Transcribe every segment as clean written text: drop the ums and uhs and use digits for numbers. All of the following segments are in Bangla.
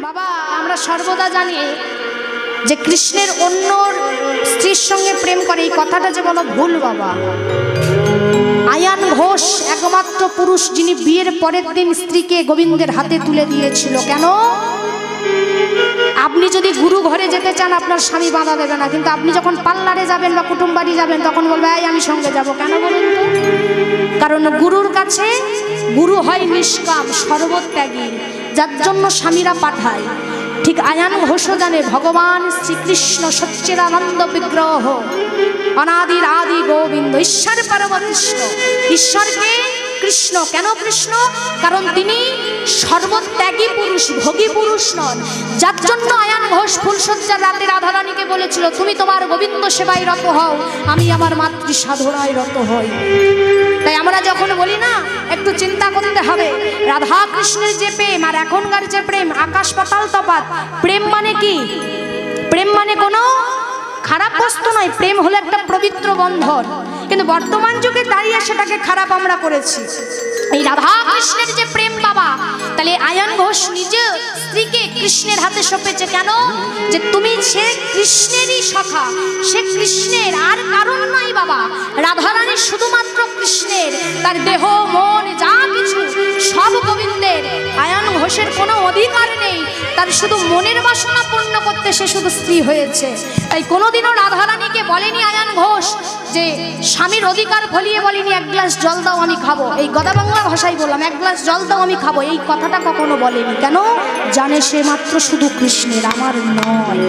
বাবা আমরা সর্বদা জানি যে কৃষ্ণের অন্য স্ত্রীর সঙ্গে প্রেম করে, এই কথাটা যে বলো ভুল বাবা। আয়ান ঘোষ একমাত্র পুরুষ যিনি বিয়ের পরের দিন স্ত্রীকে গোবিন্দের হাতে তুলে দিয়েছিল। কেন? আপনি যদি গুরু ঘরে যেতে চান আপনার স্বামী বাধা দেবে না, কিন্তু আপনি যখন পার্লারে যাবেন বা কুটুম বাড়ি যাবেন তখন বলবে এই আমি সঙ্গে যাব। কেন বলুন তো? কারণ গুরুর কাছে গুরু হয় নিষ্কাম সর্বত্যাগী, যার জন্য স্বামীরা পাঠায়। ঠিক আয়ান ঘোষ জানে ভগবান শ্রীকৃষ্ণ সচ্চিদানন্দ বিগ্রহ, অনাদির আদি গোবিন্দ, ঈশ্বর পরম কৃষ্ণ। ঈশ্বরকে কৃষ্ণ কেন কৃষ্ণ? কারণ তিনি সর্বত্যাগী পুরুষ, ভোগী পুরুষ নন। যার জন্য আয়ান ঘোষ ফুলসজ্জার রাতে রাধারানীকে বলেছিল তুমি তোমার গোবিন্দ সেবায় রত হও, আমি আমার মাতৃ সাধনায় রত হই। তাই আমরা যখন বলি না একটু চিন্তা করতে হবে, রাধা কৃষ্ণের যে প্রেম আর এখনকার যে প্রেম আকাশ পাতাল তফাৎ। প্রেম মানে কি? প্রেম মানে কোনো খারাপ বস্তু নয়, প্রেম হলো একটা পবিত্র বন্ধন। কিন্তু বর্তমান যুগে দাঁড়িয়ে সেটাকে খারাপ আমরা করেছি। এই রাধা কৃষ্ণের যে প্রেম বাবা, তাহলে আয়ান ঘোষ নিজে স্ত্রীকে কৃষ্ণের হাতে সঁপেছে। কেন? যে তুমি সে কৃষ্ণেরই সখা, সে কৃষ্ণের, আর কারণ নয় বাবা। রাধারানী শুধুমাত্র কৃষ্ণের, তার দেহ মন যা কিছু সব গোবিন্দের। আয়ান ঘোষের কোনো অধিকার নেই, তার শুধু মনের বাসনা পূর্ণ করতে সে শুধু স্ত্রী হয়েছে। তাই কোনোদিনও রাধারানীকে বলেনি আয়ান ঘোষ যে স্বামীর অধিকার ফলিয়ে বলিনি এক গ্লাস জল দাও আমি খাবো। এই গদা বাংলা ভাষায় বললাম, এক গ্লাস জল দাও আমি খাবো, এই কথাটা কখনো বলেনি। কেন? জানে সে মাত্র শুধু কৃষ্ণের, আমার নয়।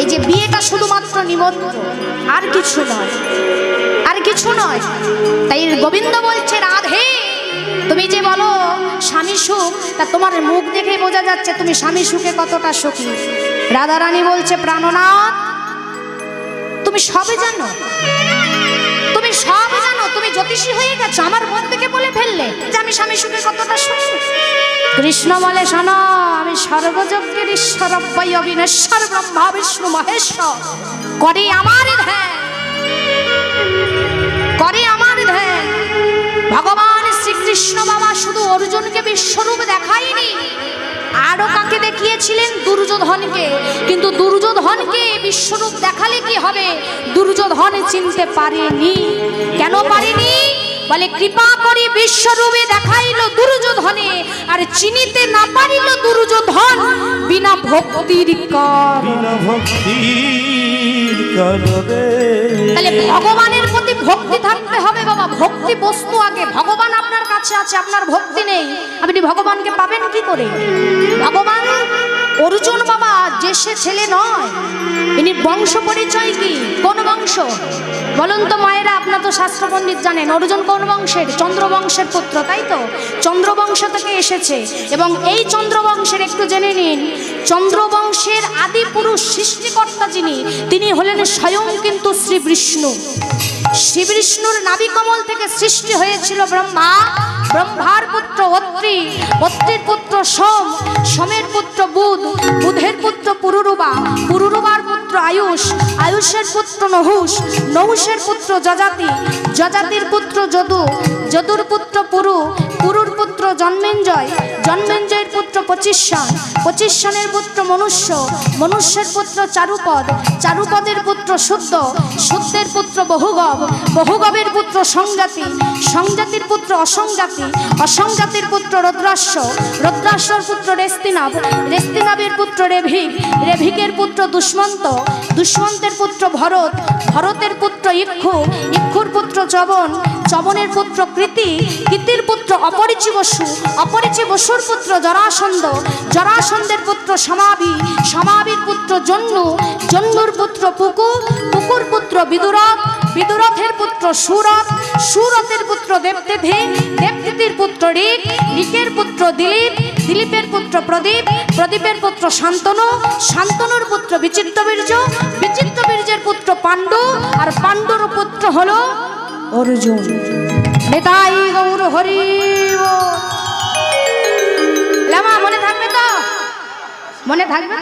এই যে বিয়েটা শুধুমাত্র নিমন্ত্রণ, আর কিছু নয়, আর কিছু নয়। তাই গোবিন্দ বলছে রাধে তুমি যে বলো স্বামী সুখ, তা তোমার মুখ দেখে বোঝা যাচ্ছে তুমি স্বামী সুখে কতটা সুখী। রাধারানী বলছে প্রাণনাথ তুমি সবে জানো, তুমি সব জানো, তুমি জ্যোতিষী হয়ে গেছো, আমার মুখ থেকে বলে ফেললে যে আমি স্বামী সুখে কতটা সুখী। কৃষ্ণ বলে শোনো, আমি সর্বযজ্ঞের ঈশ্বর অব্যয় অবিনেশ্বর ব্রহ্মা বিষ্ণু মহেশ্বর, করে আমার ধ্যান, করে আমার ধ্যান। ভগবান শ্রীকৃষ্ণ বাবা শুধু অর্জুনকে বিশ্বরূপ দেখায়নি, আরো কাকে দেখিয়েছিলেন? দুর্যোধনকে। কিন্তু দুর্যোধনকে বিশ্বরূপ দেখালে কি হবে? দুর্যোধন চিনতে পারেনি। কেন পারেনি? বলে কৃপা করে বিশ্বরূপে দেখাইল দুর্যোধনে, আর চিনিতে না পারিল দুর্যোধন বিনা ভক্তির কারণে। তাহলে ভগবানের প্রতি ভক্তি থাকতে হবে বাবা। ভক্তি বস্তু আগে। ভগবান আপনার কাছে আছে, আপনার ভক্তি নেই, আপনি ভগবানকে পাবেন কি করে? ভগবান অর্জুন বাবা যে সে ছেলে নয়, ইনি বংশ পরিচয় কি? কোন বংশ বলুন তো মায়েরা? আপনার তো শাস্ত্র পণ্ডিত জানেন অর্জুন কোন বংশের? চন্দ্রবংশের পুত্র, তাই তো? চন্দ্রবংশ থেকে এসেছে। এবং এই চন্দ্রবংশের একটু জেনে নিন, চন্দ্রবংশের আদি পুরুষ সৃষ্টিকর্তা যিনি, তিনি হলেন স্বয়ং কিন্তু শ্রী বিষ্ণু। শ্রী বিষ্ণুর নাভিকমল থেকে সৃষ্টি হয়েছিল ব্রহ্মা, ব্রহ্মার পুত্র অত্রি, অত্রির পুত্র সোম, সোমের পুত্র বুধ, বুধের পুত্র পুরুরুবা, পুরুরুবার পুত্র আয়ুষ, আয়ুষের পুত্র নহুষ, নহুষের পুত্র যজাতি, যজাতির পুত্র যদু, যদুর পুত্র পুরু, পুরুর পুত্র জন্মেঞ্জয়, জন্মেঞ্জয়ের পুত্র পচিষ্যন, পচিষ্যনের পুত্র মনুষ্য, মনুষ্যের পুত্র চারুপদ, চারুপদের পুত্র শুদ্ধ, শুদ্ধের পুত্র বহুগব, বহুগবের পুত্র সংজাতি, সংজাতির পুত্র অসংজাতি, অসংজাতির পুত্র রুদ্রাশ্ব, রুদ্রাশ্বর পুত্র রেস্তিনাভ, রেস্তিনাভের পুত্র রেভিক, রেভিকের পুত্র দুষ্মন্ত, দুষ্মন্তের পুত্র ভরত, ভরতের পুত্র ইক্ষু, ইক্ষুর পুত্র চবন, চবনের পুত্র কৃতি, কৃতির পুত্র অপরিচি বসু, অপরিচি বসুর পুত্র জরাসন্ধ, জরাসন্ধের পুত্র সমাবি, সমাবির পুত্র জন্নু, জন্নুর পুত্র পুকু, পুকুর পুত্র বিদুরথ, বিদুরথের পুত্র সুরথ, সুরথের পুত্র দেবতিথি, দেবতিথির পুত্র ঋক, ঋকের পুত্র দিলীপ, দিলীপের পুত্র প্রদীপ, প্রদীপের পুত্র শান্তনু, শান্তনুর পুত্র বিচিত্রবীর্য, বিচিত্রবীর্যের পুত্র পাণ্ডু, আর পাণ্ডুর পুত্র হলো অর্জুন। নেতাই গৌর হরি লামা, মনে থাকবে তো? মনে থাকবে?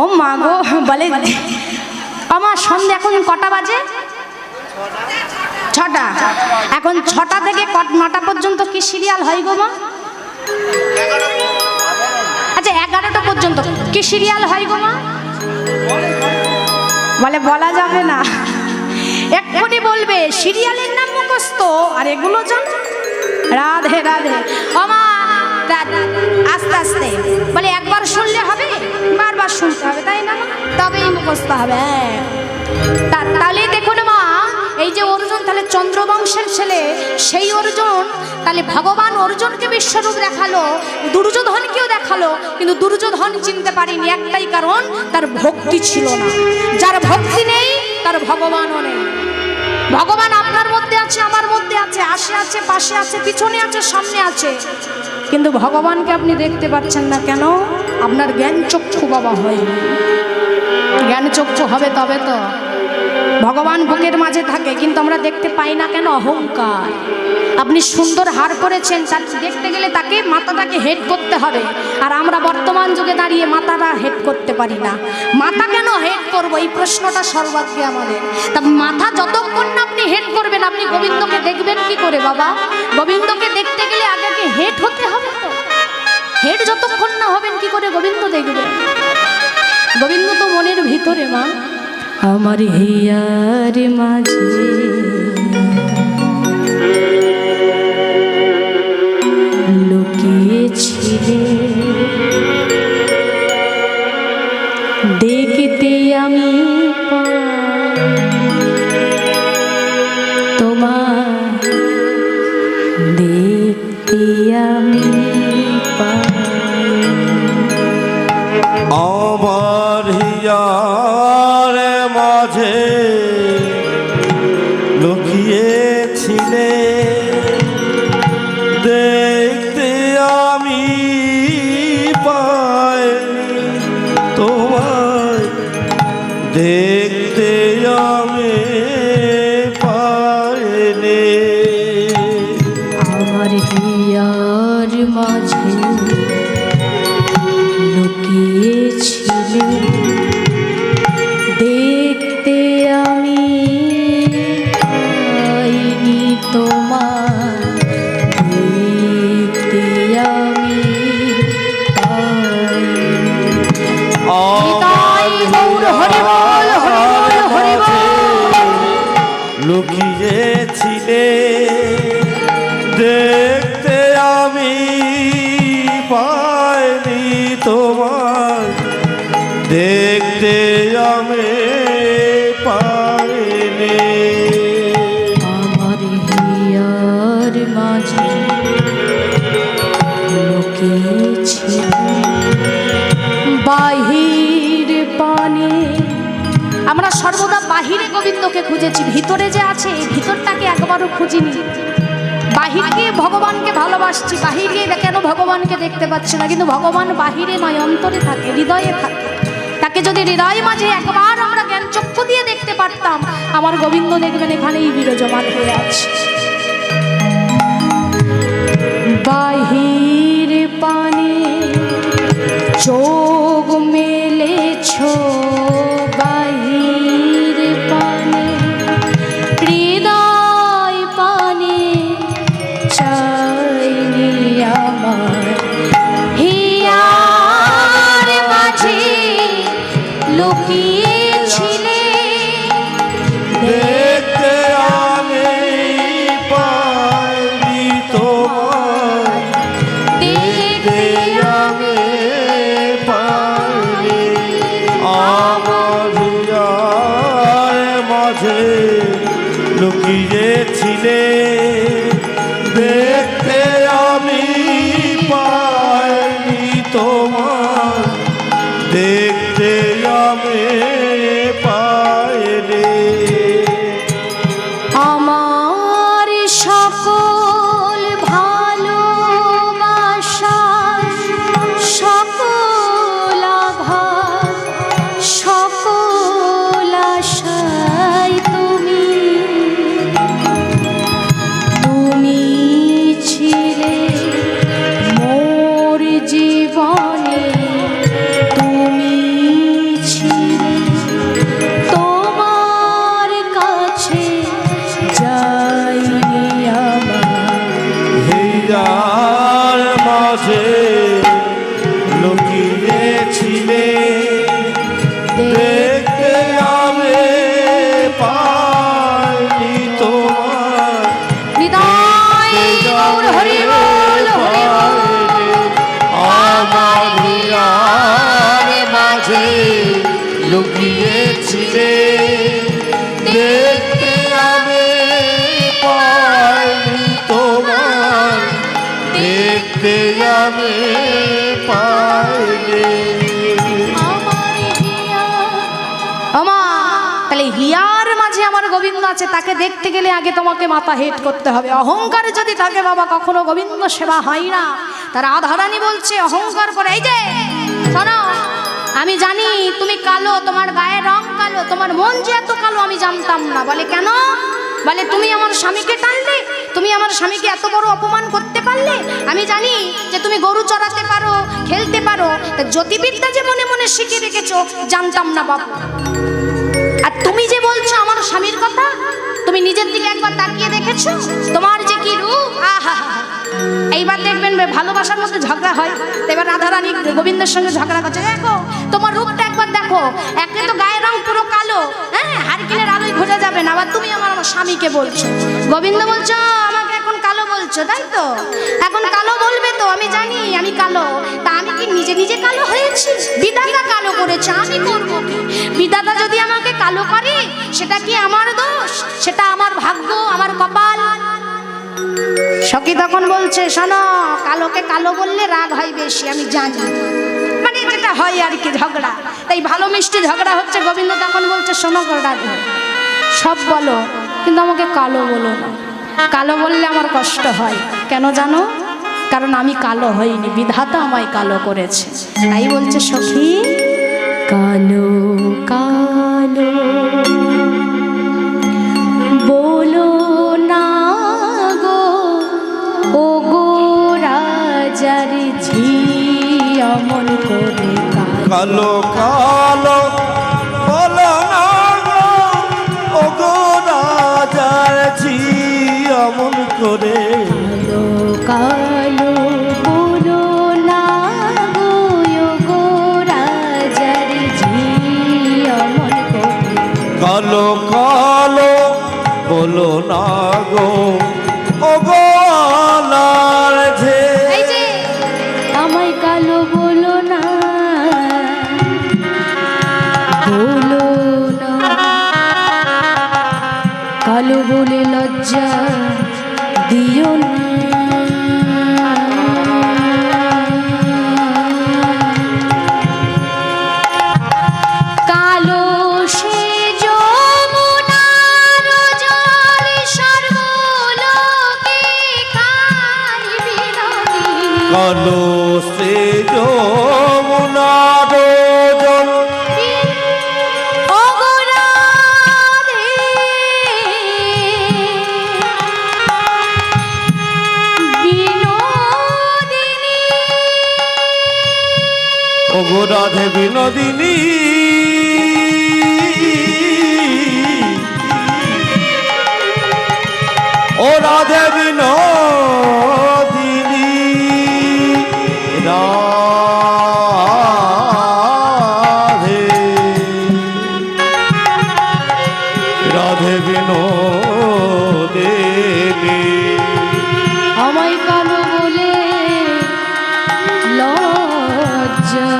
ও মা গো, বলে আমার সন্ধ্যা এখন কটা বাজে? 6টা। এখন 6টা থেকে 9টা পর্যন্ত কি সিরিয়াল হয় গো মা? আচ্ছা 11টা পর্যন্ত কি সিরিয়াল হয় গো মা? বলে বলা যাবে না, এক্ষুনি বলবে সিরিয়ালের নাম মুখস্থ আর এগুলো জানো। রাধে রাধে। ও মা আস্তে আস্তে বলে একবার শুনলে হবে, বারবার শুনতে হবে, তাই না? তবেই মুখস্থ হবে। তাহলে দেখুন মা, এই যে অর্জুন তাহলে চন্দ্রবংশের ছেলে, সেই অর্জুন তাহলে ভগবান অর্জুনকে বিশ্বরূপ দেখালো, দুর্যোধনকেও দেখালো, কিন্তু দুর্যোধন চিনতে পারেনি, একটাই কারণ তার ভক্তি ছিল না। যার ভক্তি নেই তার ভগবানও নেই। ভগবান আপনার মধ্যে আছে, আমার মধ্যে আছে, আসে আছে, পাশে আছে, পিছনে আছে, সামনে আছে, কিন্তু ভগবানকে আপনি দেখতে পাচ্ছেন না কেন? আপনার জ্ঞান চক্ষু বাবা হয়নি। জ্ঞান চক্ষু হবে তবে তো। ভগবান বুকের মাঝে থাকে কিন্তু আমরা দেখতে পাই না কেন? অহংকার। আপনি সুন্দর হার করেছেন, তার দেখতে গেলে তাকে মাথাটাকে হেড করতে হবে, আর আমরা বর্তমান যুগে দাঁড়িয়ে মাথাটা হেড করতে পারি না। মাথা কেন হেড করবো, এই প্রশ্নটা সর্বাগ্রে আমাদের। তা মাথা যতক্ষণ না আপনি হেড করবেন, আপনি গোবিন্দকে দেখবেন কি করে বাবা? গোবিন্দকে দেখতে গেলে আগে হেড হতে হবে তো। হেড যতক্ষণ না হবেন কি করে গোবিন্দ দেখবেন? গোবিন্দ তো মনের ভিতরে মা। আমার হিয়ার মাঝে লুকিয়েছিলে, দেখতে আমি তোমার, দেখতে আমি আমার হিয়ার মাঝে লুকিয়েছিলে, দেখতে আমি পাইনি তোমায়, দেখতে আমি পাইনি। আমার হিয়ার মাঝে লুকিয়েছিলে, দেখতে আমি পাইনি তোমার, দেখতে আমি লুকিয়েছিলে, দেখতে আমি পাইনি তোমার, দেখতে আমি পাইনি। আমার হিয়ার মাঝে লুকিয়েছিলে, বাহির পানে। আমরা সর্বদা বাহিরে গোবিন্দকে খুঁজেছি, ভিতরে যে আছে এই ভিতরটাকে একবারও খুঁজিনি। বাহির গিয়ে ভগবানকে ভালোবাসছি, বাহির গিয়ে কেন ভগবানকে দেখতে পাচ্ছি না? কিন্তু ভগবান বাহিরে নয়, অন্তরে থাকে, হৃদয়ে থাকে। তাকে যদি হৃদয় মাঝে একবার আমরা জ্ঞান চক্ষু দিয়ে দেখতে পারতাম, আমার গোবিন্দ দেখবেন এখানেই বিরাজমান হয়ে আছে। বাহির পানে চোখ মেলেছ, বাহির পানে হৃদয় পানে চাইনি আমার হিয়ার মাঝে লুকিয়েছিলে, দেখতে আমি পাইনি তোমায়, দেখতে আমি পাইনি। আমার হিয়ার মাঝে লুকিয়েছিলে, দেখতে আমি পাইনি তোমার, দেখতে আমি পাইনি। আমার সকল ভালোবাসা, সকল আঘাত, সকল আশায় তুমি, তুমি মাঝে লুকিয়েছিলে দেখতে আমি পাইনি তোমার নিতাই গৌর হরি বল হরি বল। আমার হিয়ার মাঝে লুকিয়েছিলে দেখতে আমি পাইনি তোমার দেখতে আমি পাইনি। আমা তাহলে হিয়ার মাঝে আমার গোবিন্দ আছে, তাকে দেখতে গেলে আগে তোমাকে মাথা হেট করতে হবে। অহংকার যদি থাকে বাবা কখনো গোবিন্দ সেবা হয় না। তার রাধারানী বলছে অহংকার করে, এই যে শোনো, আমি জানি তুমি কালো, তোমার গায়ের রং কালো, তোমার মন যে এত কালো আমি জানতাম না। বলে কেন? বলে তুমি আমার স্বামীকে টানলে, তুমি আমার স্বামীকে এত বড় অপমান করতে পারলে। আমি জানি যে তুমি গরু চড়াতে পারো, খেলতে পারো, তা জ্যোতিবিদ্যা যে মনে মনে শিখে রেখেছো জানতাম না বাবা। আর তুমি যে বলছো আমার স্বামীর কথা, তুমি নিজের দিকে একবার তাকিয়ে দেখেছো তোমার যে কি রূপ? আহা, এইবার দেখবেন ভালোবাসার মধ্যে ঝগড়া হয়। এবার রাধারানী গোবিন্দের সঙ্গে ঝগড়া করছে, দেখো তোমার রূপটা একবার দেখো, একে তো গায়ের রং পুরো কালো, হ্যাঁ হারিকেনের আলোয় ঘুরে যাবে না, আবার তুমি আমার স্বামীকে বলছো। গোবিন্দ বলছো আমাকে এখন কালো বলছো, তাই তো? এখন কালো বলবে তো, আমি জানি আমি কালো, তা আমি কি নিজে নিজে কালো হয়েছি? বিধাতা কালো করেছে, আমি করবো কি? বিধাতা যদি আমাকে কালো করে সেটা কি আমার দোষ? সেটা আমার ভাগ্য, আমার কপাল। সখী তখন বলছে শোনো, কালোকে কালো বললে রাগ হয় বেশি, আমি জানি, মানে যেটা হয় আর কি ঝগড়া। তাই ভালো মিষ্টি ঝগড়া হচ্ছে। গোবিন্দ তখন বলছে শোনো রাধা, সব বলো কিন্তু আমাকে কালো বলো না। কালো বললে আমার কষ্ট হয়, কেন জানো? কারণ আমি কালো হইনি, বিধাতা আমায় কালো করেছে। তাই বলছে সখী কালো কালো বলো না গো, ও গো রাজার ঝি অমন করে কালো কালো বলো না গো, ও গো রাজার ঝি অমন করে। কালো কালো বলো না গো, ও গো রাজার ঝি অমন করে। কালো কালো বলো না গো, ও গো আলার ঝে। এই যে আমায় কালো বলো না, বলো না, কালো বলে লজ্জা দিও না। কালো সে যমুনার জল সর্বলোকে খায় বিনোদিনী। কালো সে যমুনার জল অগরাধে বিনোদিনী। ও গো রাধে বিনোদিনী। ও রাধে বিনোদিনী, রাধে রাধে বিনোদিনী। আমায় কালো বলে লজ্জা,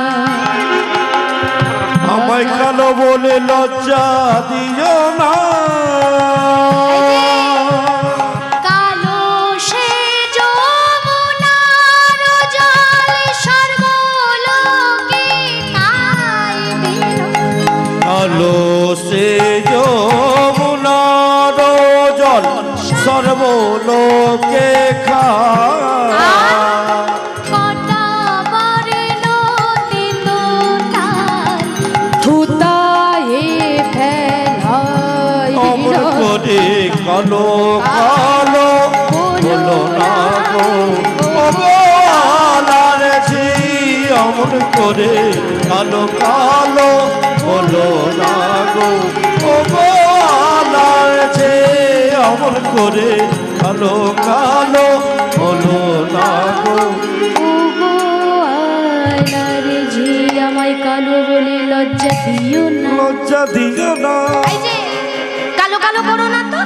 আমায় কালো বলে লজ্জা দিও না। কালো সে যমুনার জল সর্বলোকে খায় বিনোদিনী। কালো সে যমুনার জল সর্বলোকে খায়। কটা বর্ণ তিন তার থুতায়ে ফেলায় অমর করে কালো কালো বলো না গো, ও গো আলার ঝি অমর করে কালো কালো বলো না গো, ও গো আলার ঝি অমর করে কালো কালো বলো না গো। লজ্জা দিও না। লজ্জা দিও না। এই যে কালো কালো করো না তো,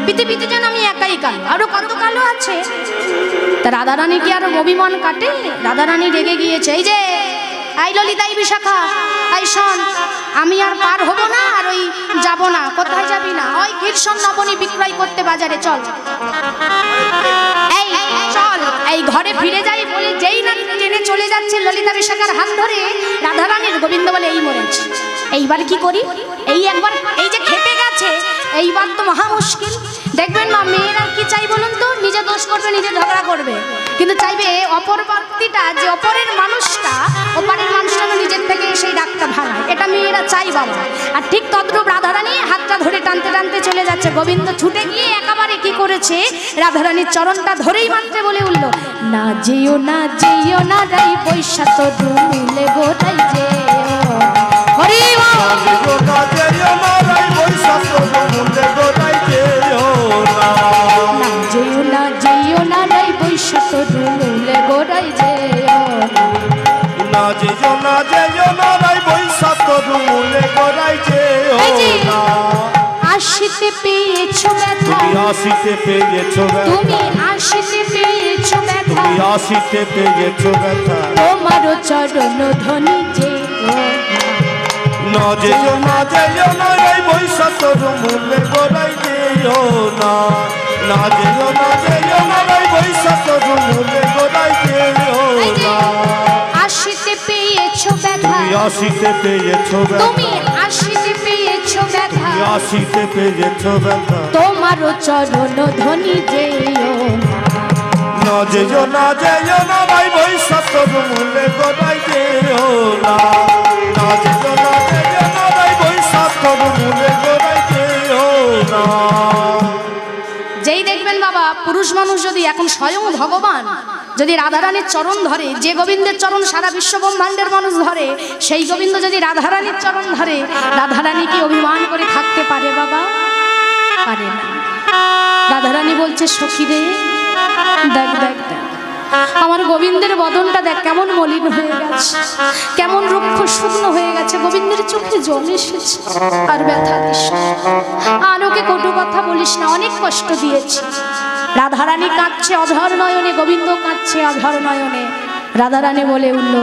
পৃথিবীতে যেন আমি একাই কালো, আরো কত কালো আছে। তা রাধারানী কি আর অভিমান কাটে? রাধারানী রেগে গিয়েছে। এই যে আই ললিতা, এই বিশাখা, আই শোন, আমি আর পার হব না, আর ওই যাব না। কোথায় যাবি না? ওই কৃষ্ণ নবনী বিক্রয় করতে বাজারে চল। এই চল, এই ঘরে ফিরে যাই বলে যেই না টেনে চলে যাচ্ছে ললিতা বিশাখার হাত ধরে রাধারানীর, গোবিন্দ বলে এই মরেছে, এইবার কি করি? এই একবার এই যে খেপে গেছে, এইবার তো মহা মুশকিল। দেখবেন মা, মেয়েরা কি চাই বলুন তো? নিজে দোষ করবে, নিজে ঝগড়া করবে, কিন্তু চাইবে অপর ব্যক্তিটা, যে অপরের মানুষটা, ওপারের মানুষটা নিজের থেকে সেই ডাকটা ভাঙায়। এটা মেয়েরা চাই বাবা। আর ঠিক তদ্রূপ রাধারানী হাতটা ধরে টানতে টানতে চলে যাচ্ছে। গোবিন্দ ছুটে গিয়ে একেবারে কি করেছে, রাধারানীর চরণটা ধরেই মাত্রে বলে উঠল, না যেও না, যেও না রাই বৈশাখ ধুলে গোটাই যেও। হরি না যেও না, যেও না রাই বৈশাখ ধুলে গোটাই যেও না। না যেও না, যেও না রাই বৈশাখ ধুলে গোটাই যেও না। না যেও না, যেও না রাই বৈশাখ ধুলে গোটাই যেও না। আসিতে পেয়েছো ব্যথা, তুমি আসিতে পেয়েছো ব্যথা, তুমি আসিতে পেয়েছো ব্যথা, তুমি আসিতে পেয়েছো ব্যথা। তোমারও চরণ ধ্বনি যে। না যেও না, যেও না রাই বৈশাখ ধুলে গোটাই যেও না। না যেও না, যেও না রাই বৈশাখ ধুলে গোটাই যেও না। আসিতে পেয়েছো ব্যথা, তুমি আসিতে পেয়েছো ব্যথা, তুমি আসিতে পেয়েছো ব্যথা, তুমি আসিতে পেয়েছো ব্যথা। তোমারও চরণ ধ্বনি যেও না। না যেও না, যেও না রাই বৈশাখ ধুলে গোটাই যেও না। না যেও না, যেও না রাই বৈশাখ ধুলে গোটাই যেও না। যেই দেখবেন বাবা, পুরুষ মানুষ যদি এখন স্বয়ং ভগবান যদি রাধারানীর চরণ ধরে, যে গোবিন্দের চরণ সারা বিশ্ব ব্রহ্মাণ্ডের মানুষ ধরে, সেই গোবিন্দ যদি রাধারানীর চরণ ধরে, রাধারানী কি অভিমান করে থাকতে পারে বাবা? পারে না। রাধারানী বলছে, সখী রে, দেখ দেখ দেখ, আমার গোবিন্দের বদনটা দেখ কেমন মলিন হয়ে গেছে, কেমন রুক্ষ শুকনো হয়ে গেছে। গোবিন্দের চোখে জল এসেছে। আর ব্যথা দিস না, আর ওকে কটু কথা বলিস না, অনেক কষ্ট দিয়েছি। রাধারানী কাঁদছে অধর নয়নে, গোবিন্দ কাঁদছে অধর নয়নে। রাধারানী বলে উঠল,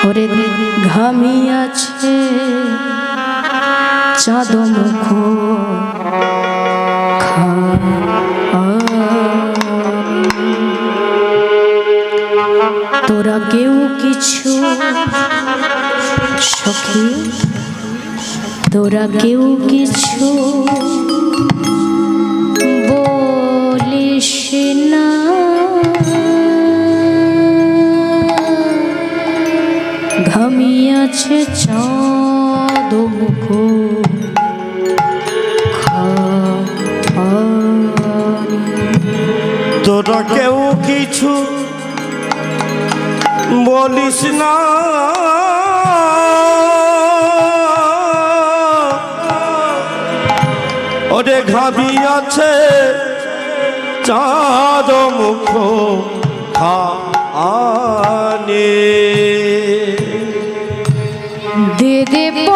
ওরে ঘামিয়াছে চাঁদ মুখ, তোরা কেউ কিছু, সখী তোরা কেউ কিছু বলিস না, ঘামিয়াছে চাঁদ মুখ। তোরা কেউ কিছু বলিস না, ওরে ঘামিয়াছে চাঁদ মুখ খানে। দে দেব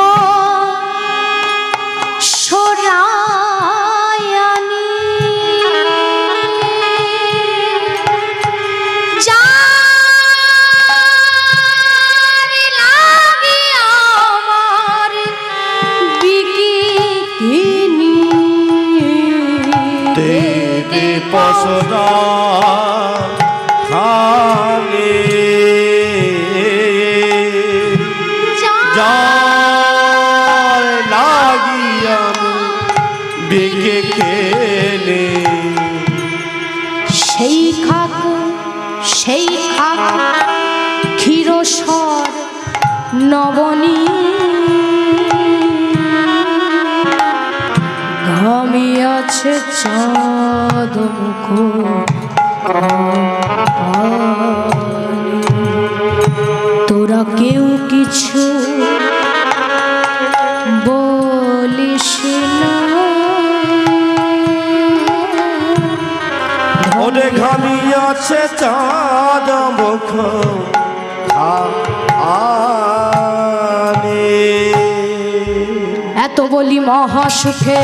সরায়ানি, যার লাগি আমার বিকিনি, দে দে পসরা খানে, যার লাগিয়া বেগে খেলে। সেই খাক ক্ষীরসর নবনী, ঘামিয়াছে চাঁদ মুখ। তোরা কেউ কিছু বলিস না, ওরে ঘামিয়াছে চাঁদ মুখ খানে। এত বলি মহাসুখে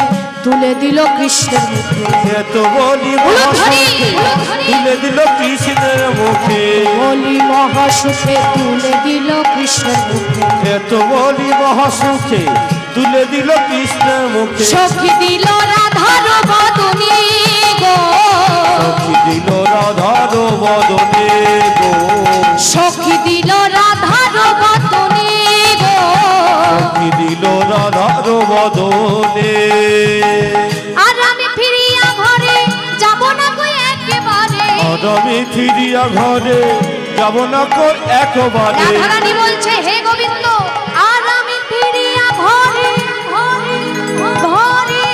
তুলে দিল কৃষ্ণের মুখে, এত বলি মহাসুখে তুলে দিল কৃষ্ণের মুখে, বলি মহাসুখে তুলে দিল কৃষ্ণের মুখে, এত বলি মহাসুখে তুলে দিল কৃষ্ণের মুখে, সখী দিল রাধার বদনে গো, সখী দিল রাধার বদনে গো, সখী দিল রাধার বদনে গো, সখী দিল রাধার বদনে। আর আমি ফিরিয়া ঘরে যাব না কই একেবারে, আর আমি ফিরিয়া ঘরে যাব না কই একবারে, রাধারানী বলছে হে গোবিন্দ আর আমি ফিরিয়া ঘরে ঘরে ঘরে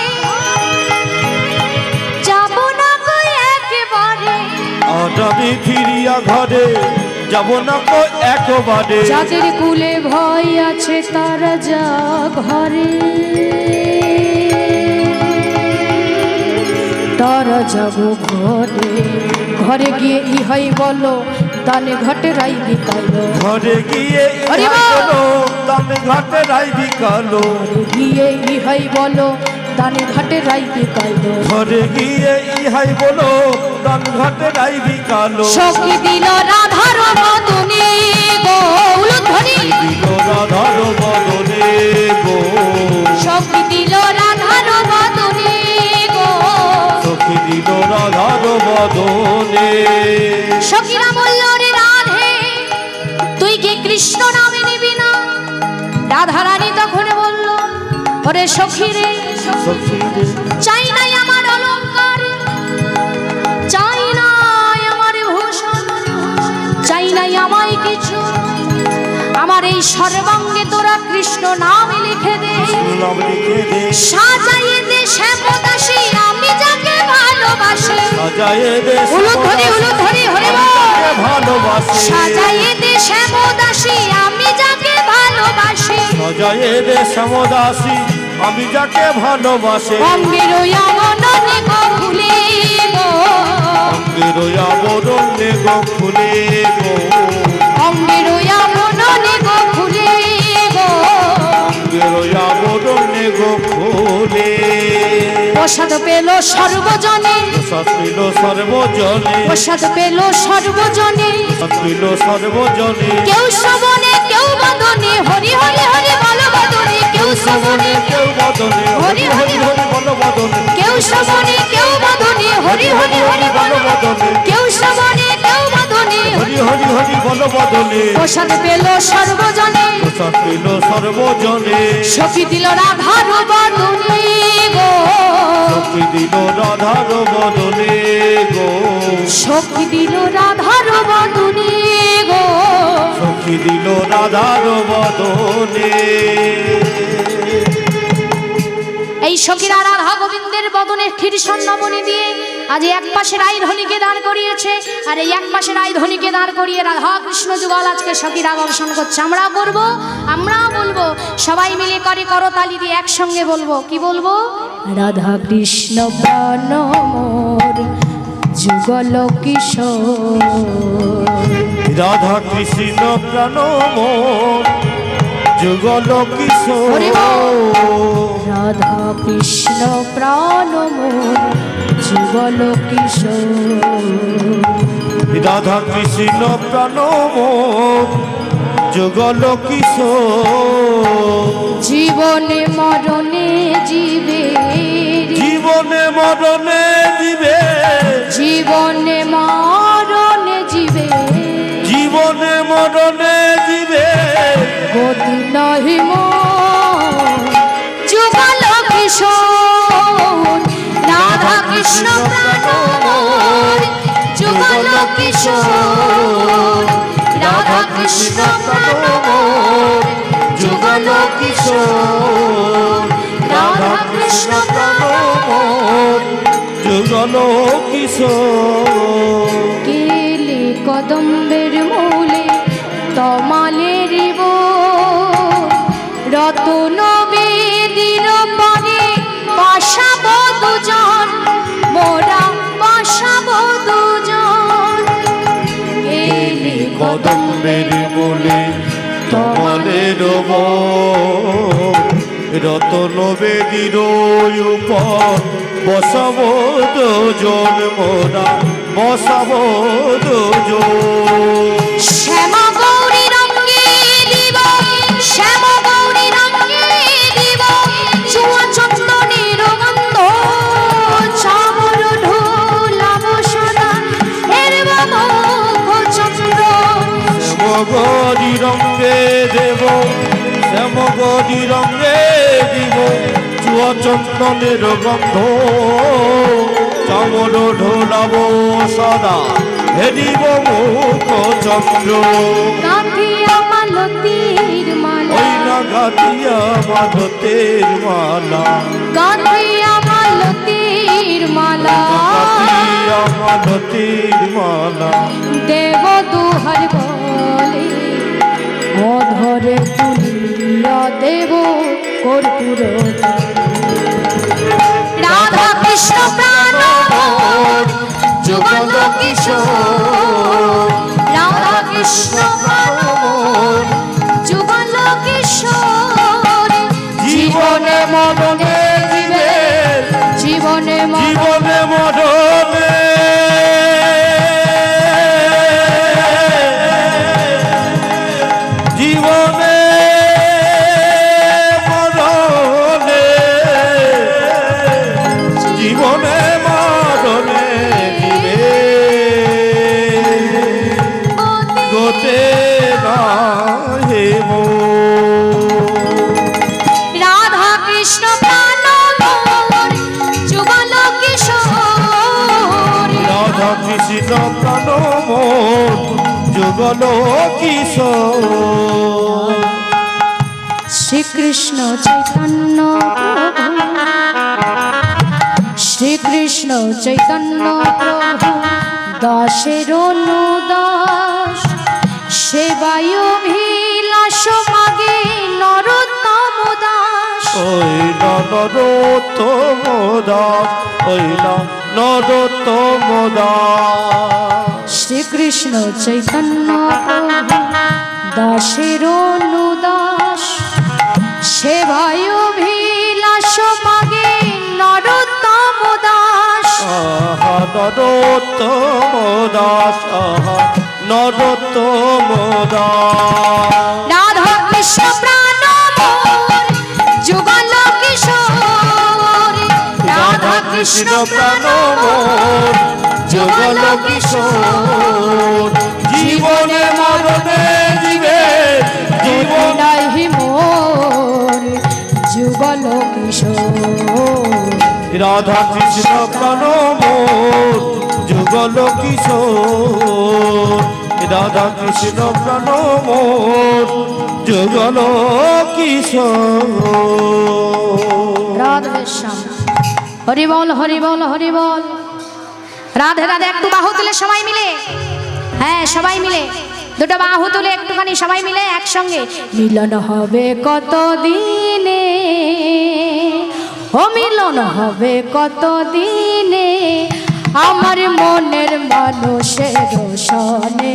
যাব না কই একেবারে, আর আমি ফিরিয়া ঘরে যাব না কই একবারে, যাদের কুলে ভয় আছে তারা যা ঘরে, তারা যাব ঘরে, ঘরে গিয়ে ইহাই বলো দানে ঘটে রাই বিকালো, ঘরে গিয়ে হরি ইহাই বল। বলো দানে ঘাটে রাই বিকালো, গিয়ে ইহাই বলো দানে ঘাটে রাই বিকালো, ঘরে গিয়ে ইহাই বলো দান ঘাটে রাই বিকালো, সখী দিল রাধার বদনে গো, উলুধ্বনি দিল রাধার বদনে গো, সখী দিল রাধার বদনে গো, সখী দিল রাধার বদনে। সখীরা বলল রে রাধে তুই কি কৃষ্ণ নামে নিবি না, রাধারানী তখন বলল ওরে সখী রে সখী রে চাই নাই আমার অলংকার, চাই নাই আমার ভূষণ, চাই নাই আমায় কিছু, আমার এই সর্বাঙ্গে তোরা কৃষ্ণ নাম লিখে দে, নাম লিখে দে, সাজাইয়ে দে শ্যামদাসী আমি যাকে ভালোবাসি, সাজায়ে দে উলুধ্বনি উলুধ্বনি হরি বল, ভালোবাসে, সাজাইয়ে দে শ্যামদাসী আমি যাকে ভালোবাসি, সাজায়ে দে শ্যামদাসী আমি যাকে ভালোবাসে, অঙ্গের আমননে গো ফুলে গো, অঙ্গের আবরণে গো ফুলে গো, অঙ্গের আমননে গো ফুলে গো, অঙ্গের আবরণে গো ফুলে, প্রসাদ পেল সর্বজনে, প্রসাদ পেল সর্বজনে, প্রসাদ পেল সর্বজনে, প্রসাদ পেল সর্বজনে, কেউ শ্রবণে কেউ বদনে হরি হরি হরি বল বদনে, কেউ শ্রবণে কেউ বদনে হরি হরি হরি বল বদনে, কেউ শ্রবণে কেউ বদনে হরি হরি হরি বল বদনে, কেউ শ্রবণে কেউ বদনে হরি হরি হরি বল বদনে, প্রসাদ পেল সর্বজনে, প্রসাদ পেল সর্বজনে, সখী দিল রাধার বদনে গো, সখী দিল রাধার বদনে গো, সখী দিল রাধার বদনে গো, সখী দিল রাধার বদনে। এই সখীরা রাধা গোবিন্দের বদনে ক্ষীরসন নমনে দিয়ে আজ এক পাশে রাইধনীকে দাঁড় করিয়েছে, আর এই এক পাশে রাইধনীকে দাঁড় করিয়ে রাধা কৃষ্ণ যুগল আজকে সখীরা দর্শন করছে। আমরাও করবো, আমরাও বলবো, সবাই মিলে করে করতালি দিয়ে একসঙ্গে বলবো, কি বলবো? রাধা কৃষ্ণ প্রাণ মোর যুগল কিশোর, রাধা কৃষ্ণ প্রাণ মোর যুগল কিশোর, রাধা কৃষ্ণ প্রাণ মোর যুগল কিশোর, রাধা কৃষ্ণ প্রাণ মোর যুগল কিশোর, জীবনে মরণে জীবে, জীবনে মরণে দিবে, জীবনে মরণে জীবে, জীবনে মরণে দিবে, গতি নহি মোর যুগল কিশোর, রাধা কৃষ্ণ প্রাণ মোর যুগল কিশোর, রাধা কৃষ্ণ প্রাণ মোর যুগল কিশোর, রাধা কৃষ্ণ প্রাণ মোর যুগল কিশোর। কেলে কদম্বের মূলে তমালের রতন বেদির পরে বসাব দুজন, মোরা বসাব দুজন, কেলে কদম্বের মূলে তোমাদের রতন বেদির উপর বসাব দুজন মোরা, বসাব দুজন। শ্যাম গৌরী রঙে দিব, শ্যাম গৌরী রঙে দিব, চুয়া চন্দনের গন্ধ, চামর ঢোলাব সদা এর বামুখ চন্দ্র। শ্যামগরি রঙে দেব, শ্যামগরি রঙে দিব, চুয়া চন্দনের গন্ধ, চামর ঢোলাব সদা হেরিব মুখ চন্দ্র। গাঁথিয়া মালতীর মালা, ওই না গাতিয়া মালতের মালা, গাঁথিয়া মালতীর মালা, গাতিয়া মালতের মালা। দেব দুহার বলে অধরে তুলিয়া দেব কর্পূর। রাধা কৃষ্ণ প্রাণ যুগল কিশোর, রাধা কৃষ্ণ প্রাণ যুগল কিশোর। জীবনে মরণে দিবে, জীবনে জীবনে মরণে জীবনে মরণে, জীবনে মরণে দিবে গোতে না হেব। রাধা কৃষ্ণ প্রাণ যুগল কিশোর, রাধা কৃষ্ণ প্রাণ মোর যুগল কিশোর। শ্রীকৃষ্ণ চৈতন্য প্রভু, শ্রীকৃষ্ণ চৈতন্য প্রভু দাসের অনুদাস, সেবায় অভিলাষ মাগে নরোত্তম দাস। ওই না নরোত্তম দাস, ওই না নরোত্তম দাস। শ্রীকৃষ্ণ চৈতন্য প্রভু দাসের অনুদাস, সেবায় অভিলাষ মাগে নরোত্তম দাস। আহা নরোত্তম দাস, আহা নরোত্তম দাস। রাধা কৃষ্ণ প্রাণ মোর যুগল কিশোর, রাধা কৃষ্ণ প্রাণ মোর যুগল কিশোর। জীবনে মরণে দিবে, জীবন নাহি মোর যুগল কিশোর। রাধা কৃষ্ণ প্রাণ মোর যুগল কিশোর। রাধা কৃষ্ণ প্রাণ মোর যুগল কিশোর। রাধে শ্যাম, হরি বল হরি বল হরি বল। রাধে রাধে। একটু বাহু তুলে সবাই মিলে, হ্যাঁ সবাই মিলে দুটো বাহু তুলে একটুখানি সবাই মিলে একসঙ্গে। মিলন হবে কত দিনে, ও মিলন হবে কত দিনে, আমার মনের মানুষের সনে,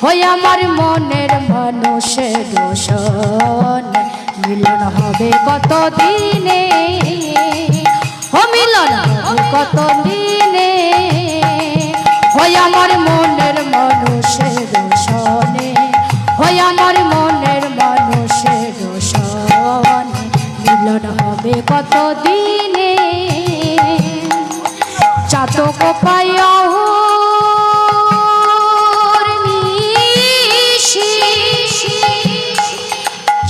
ওই আমার মনের মানুষের সনে। মিলন হবে কত দিনে, ও মিলন হবে কত দিনে, ওই আমার মনের মানুষের সনে, ওই আমার মনের মানুষের সনে। মিলন হবে কত দিনে, চাতক পায়া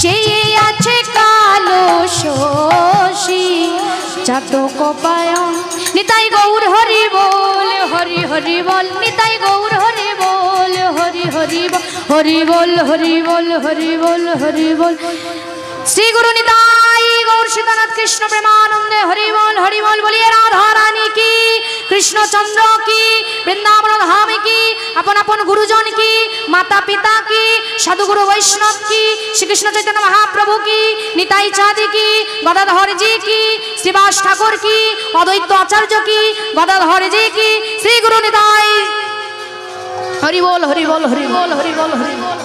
চেয়ে আছে কালো শশী, চাতক পায়া। নিতাই গৌর হরি বল, হরি হরি বল, নিতাই গৌর হরি বল, হরি হরি বল, হরি বল হরি বল, হরি বল হরি বল। শ্রী গুরু নিতাই গৌর সীতানাথ কৃষ্ণ প্রেমানন্দে হরি বল বলিয়ে রাধা রানী কি, কৃষ্ণচন্দ্র কি, বৃন্দাবন ধাম কি, আপন আপন গুরুজন কি, মাতা পিতা কি, সাধুগুরু বৈষ্ণব কি, শ্রীকৃষ্ণ চৈতন্য মহাপ্রভু কি, নিতাই চাঁদি কি, গদাধরজি কি, শ্রীবাস ঠাকুর কি, অদ্বৈত আচার্য কি, গদাধরজি কি, শ্রী গুরু নিতাই হরি বল হরি বল হরি বল হরি বল হরি বল।